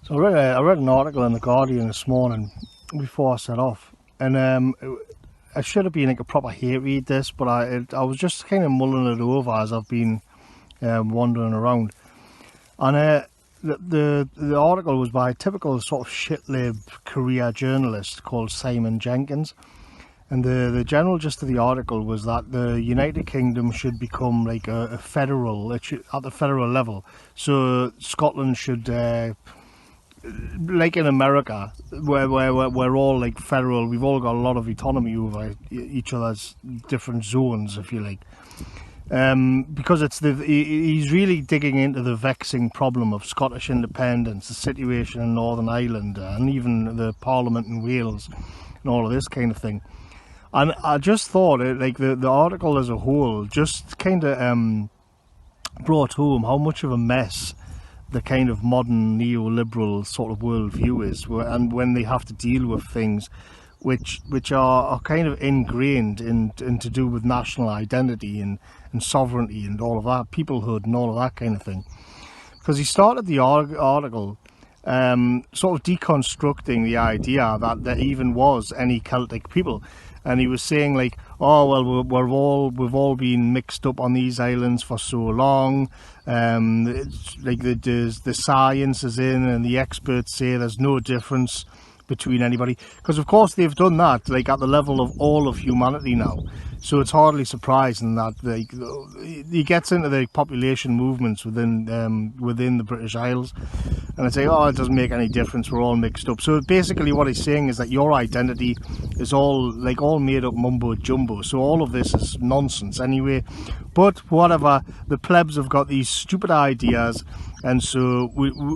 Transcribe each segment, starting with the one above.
So I read an article in the Guardian this morning before I set off, and I should have been like a proper hate read this, but I was just kind of mulling it over as I've been wandering around, and the article was by a typical sort of shitlib career journalist called Simon Jenkins. And the general gist of the article was that the United Kingdom should become like a federal, at the federal level. So Scotland should, like in America, where we're all like federal, we've all got a lot of autonomy over each other's different zones, if you like. Because he's really digging into the vexing problem of Scottish independence, the situation in Northern Ireland, and even the Parliament in Wales, and all of this kind of thing. And I just thought, like the article as a whole, just kind of brought home how much of a mess the kind of modern neoliberal sort of worldview is, and when they have to deal with things which are kind of ingrained in to do with national identity and sovereignty and all of that, peoplehood and all of that kind of thing. Because he started the article sort of deconstructing the idea that there even was any Celtic people. And he was saying like, oh well, we've all been mixed up on these islands for so long. It's like the science is in, and the experts say there's no difference between anybody, because of course they've done that like at the level of all of humanity now. So it's hardly surprising that like he gets into the population movements within the British Isles, and I say, oh, it doesn't make any difference, we're all mixed up. So basically what he's saying is that your identity is all made up mumbo jumbo, so all of this is nonsense anyway. But whatever, the plebs have got these stupid ideas, and so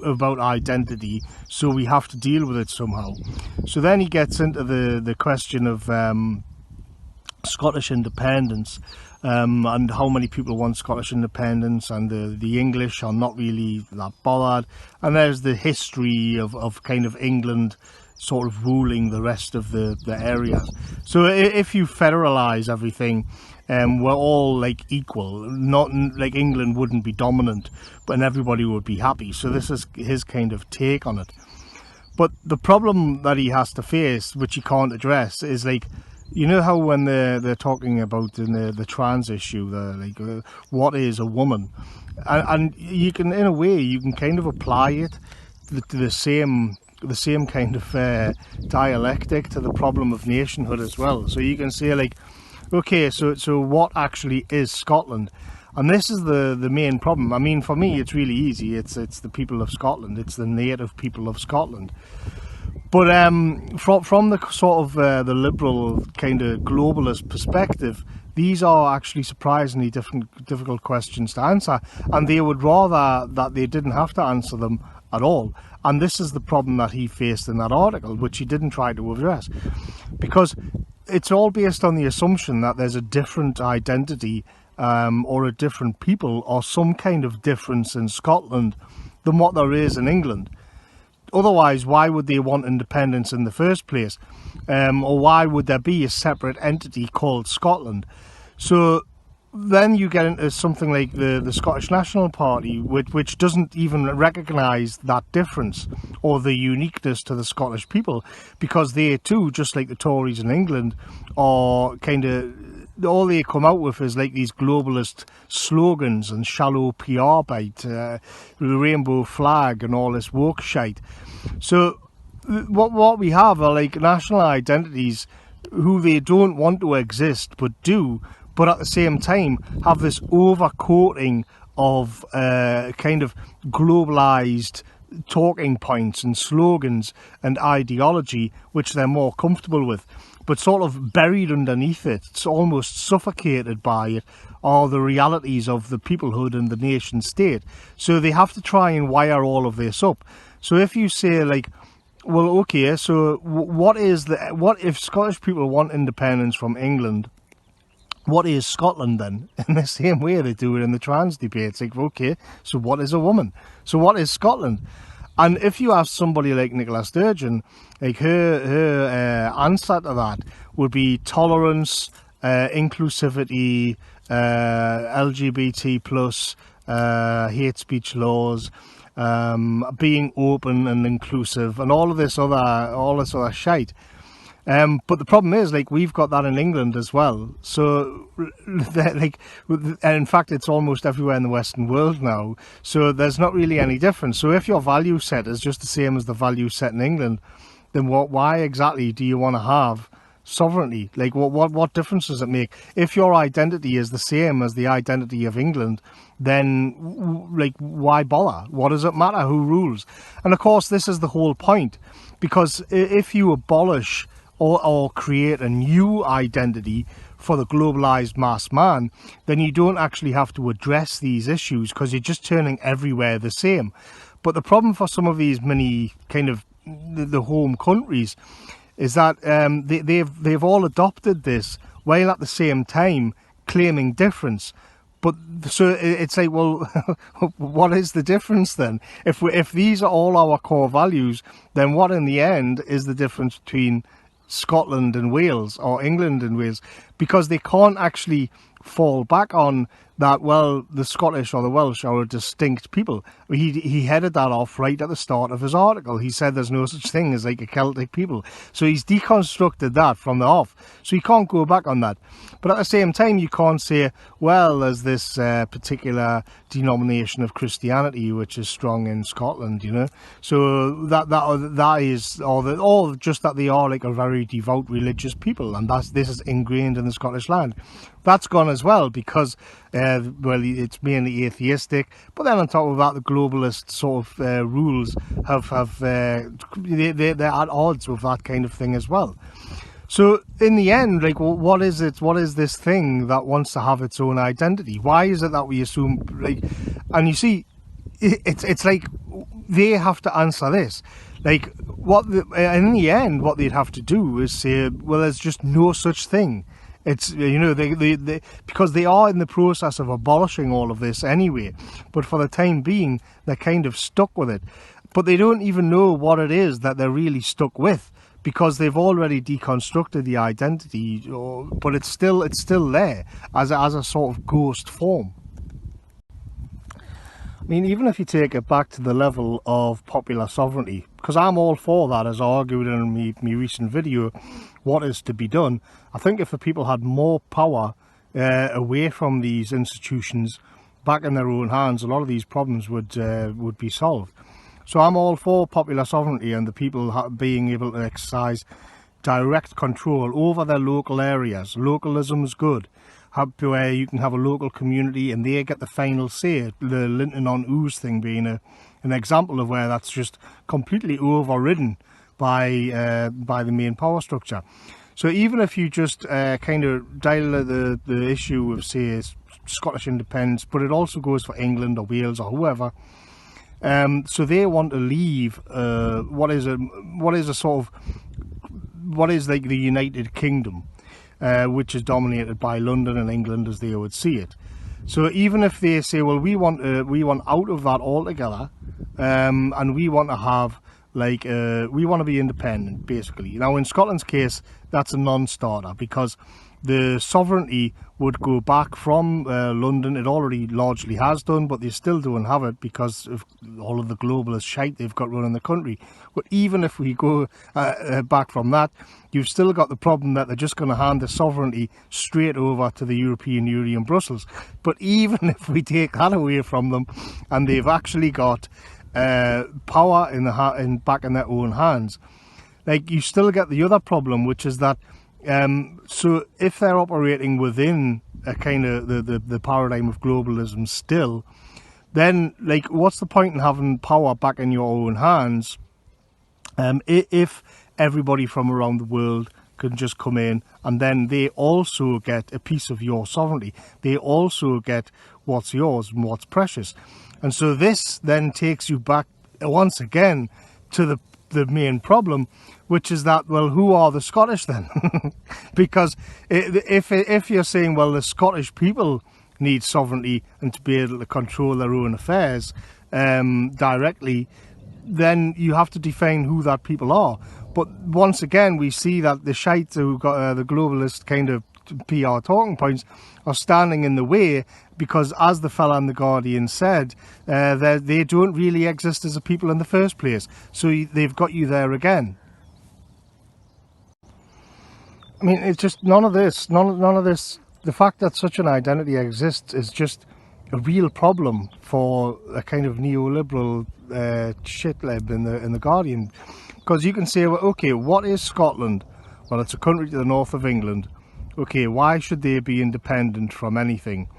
about identity, so we have to deal with it somehow. So then he gets into the question of Scottish independence, and how many people want Scottish independence, and the English are not really that bothered. And there's the history of kind of England sort of ruling the rest of the areas. So if you federalise everything, we're all like equal, not like England wouldn't be dominant, but everybody would be happy. So this is his kind of take on it. But the problem that he has to face, which he can't address, is like, you know how when they're talking about the trans issue, what is a woman, and you can, in a way, you can kind of apply it to the same kind of dialectic to the problem of nationhood as well. So you can say like, okay, so what actually is Scotland? And this is the main problem. I mean, for me, it's really easy. It's the people of Scotland. It's the native people of Scotland. But from the sort of the liberal kind of globalist perspective, these are actually surprisingly difficult questions to answer, and they would rather that they didn't have to answer them at all. And this is the problem that he faced in that article, which he didn't try to address, because it's all based on the assumption that there's a different identity or a different people or some kind of difference in Scotland than what there is in England. Otherwise, why would they want independence in the first place? Or why would there be a separate entity called Scotland? So then you get into something like the Scottish National Party, which doesn't even recognise that difference or the uniqueness to the Scottish people, because they too, just like the Tories in England, are kind of, all they come out with is like these globalist slogans and shallow PR bite, the rainbow flag and all this woke shite. So what we have are like national identities who they don't want to exist but do, but at the same time have this overcoating of kind of globalized talking points and slogans and ideology which they're more comfortable with. But sort of buried underneath it, it's almost suffocated by it, are the realities of the peoplehood and the nation state. So they have to try and wire all of this up. So if you say like, well, okay, so what if Scottish people want independence from England? What is Scotland then? In the same way they do it in the trans debate. It's like, okay, so what is a woman? So what is Scotland? And if you ask somebody like Nicola Sturgeon, like her answer to that would be tolerance, inclusivity, LGBT plus, hate speech laws, being open and inclusive, and all this other shite. But the problem is, like, we've got that in England as well. So, like, and in fact, it's almost everywhere in the Western world now. So there's not really any difference. So if your value set is just the same as the value set in England, then why exactly do you want to have sovereignty? Like, what difference does it make? If your identity is the same as the identity of England, then, like, why bother? What does it matter who rules? And of course, this is the whole point, because if you abolish or create a new identity for the globalized mass man, then you don't actually have to address these issues, because you're just turning everywhere the same. But the problem for some of these mini kind of the home countries is that they've all adopted this while at the same time claiming difference. But so it's like, well, what is the difference then? If these are all our core values, then what in the end is the difference between Scotland and Wales or England and Wales? Because they can't actually fall back on that, well, the Scottish or the Welsh are a distinct people. He headed that off right at the start of his article. He said there's no such thing as like a Celtic people. So he's deconstructed that from the off. So you can't go back on that. But at the same time, you can't say, well, there's this particular denomination of Christianity which is strong in Scotland, you know. So that is, or just that they are like a very devout religious people, and this is ingrained in the Scottish land. That's gone as well, because well, it's mainly atheistic. But then on top of that, the globalist sort of rules they're at odds with that kind of thing as well. So in the end, like, what is it? What is this thing that wants to have its own identity? Why is it that we assume, like, and you see, it's like they have to answer this. Like, in the end, what they'd have to do is say, well, there's just no such thing. It's, you know, they because they are in the process of abolishing all of this anyway, but for the time being, they're kind of stuck with it. But they don't even know what it is that they're really stuck with, because they've already deconstructed the identity, but it's still there as a sort of ghost form. I mean, even if you take it back to the level of popular sovereignty, because I'm all for that, as I argued in my recent video, what is to be done. I think if the people had more power away from these institutions, back in their own hands, a lot of these problems would be solved. So I'm all for popular sovereignty and the people being able to exercise direct control over their local areas. Localism is good. Where you can have a local community and they get the final say. The Linton on Ouse thing being an example of where that's just completely overridden by the main power structure. So even if you just kind of dial the issue of, say, Scottish independence, but it also goes for England or Wales or whoever. So they want to leave what is like the United Kingdom, which is dominated by London and England as they would see it. So even if they say, well, we want out of that altogether, and we want to have, like, we want to be independent, basically. Now, in Scotland's case, that's a non-starter, because the sovereignty would go back from London. It already largely has done, but they still don't have it because of all of the globalist shite they've got running the country. But even if we go back from that, you've still got the problem that they're just going to hand the sovereignty straight over to the European Union, Brussels. But even if we take that away from them, and they've actually got power back in their own hands, like, you still get the other problem, which is that so if they're operating within a kind of the paradigm of globalism still, then, like, what's the point in having power back in your own hands if everybody from around the world can just come in, and then they also get a piece of your sovereignty. They also get what's yours and what's precious. And so this then takes you back once again to the main problem, which is that, well, who are the Scottish then? Because if you're saying, well, the Scottish people need sovereignty and to be able to control their own affairs directly, then you have to define who that people are. But once again, we see that the shite who got the globalist kind of PR talking points are standing in the way because, as the fella in The Guardian said, they don't really exist as a people in the first place. So they've got you there again. I mean, it's just none of this. The fact that such an identity exists is just a real problem for a kind of neoliberal shitlib in the Guardian, because you can say, well, okay, what is Scotland? Well, it's a country to the north of England. Okay, why should they be independent from anything?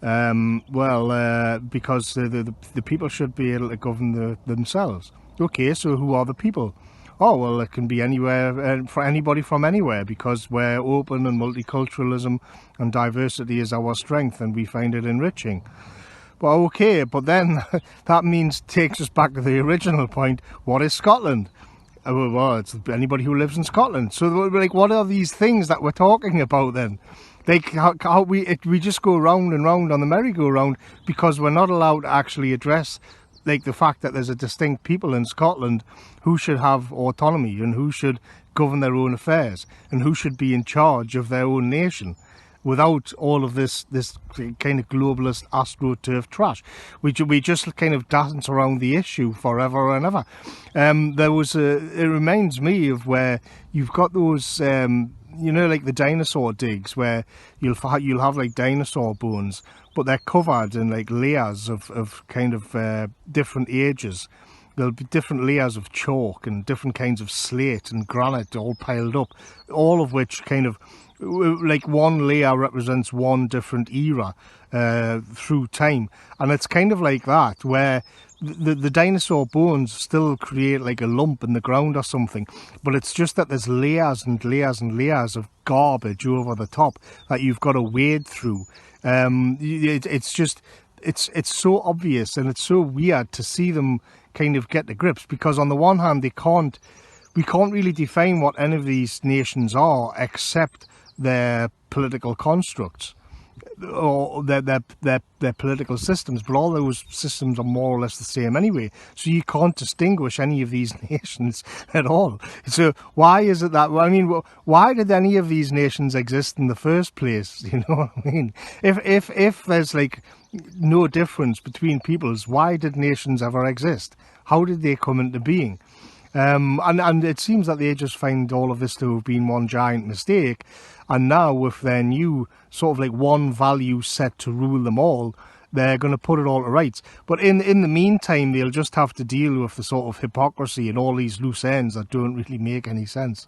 Because the people should be able to govern themselves. Okay, so who are the people? Oh, well, it can be anywhere, for anybody from anywhere, because we're open and multiculturalism and diversity is our strength and we find it enriching. Well, okay, but then that takes us back to the original point. What is Scotland? Well, it's anybody who lives in Scotland. So, like, what are these things that we're talking about then? Like, how we just go round and round on the merry-go-round because we're not allowed to actually address, like, the fact that there's a distinct people in Scotland who should have autonomy and who should govern their own affairs and who should be in charge of their own nation, without all of this kind of globalist astroturf trash. We just kind of dance around the issue forever and ever. It reminds me of where you've got those, like the dinosaur digs, where you'll have like dinosaur bones, but they're covered in like layers of kind of different ages. There'll be different layers of chalk and different kinds of slate and granite all piled up, all of which kind of, like, one layer represents one different era through time. And it's kind of like that, where the dinosaur bones still create like a lump in the ground or something, but it's just that there's layers and layers and layers of garbage over the top that you've got to wade through. It's so obvious, and it's so weird to see them kind of get to grips, because on the one hand we can't really define what any of these nations are except their political constructs or their political systems, but all those systems are more or less the same anyway, so you can't distinguish any of these nations at all. So why is it that, I mean, why did any of these nations exist in the first place? You know what I mean? If there's like no difference between peoples, why did nations ever exist? How did they come into being? And it seems that they just find all of this to have been one giant mistake, and now with their new sort of like one value set to rule them all, they're going to put it all to rights. But in the meantime, they'll just have to deal with the sort of hypocrisy and all these loose ends that don't really make any sense.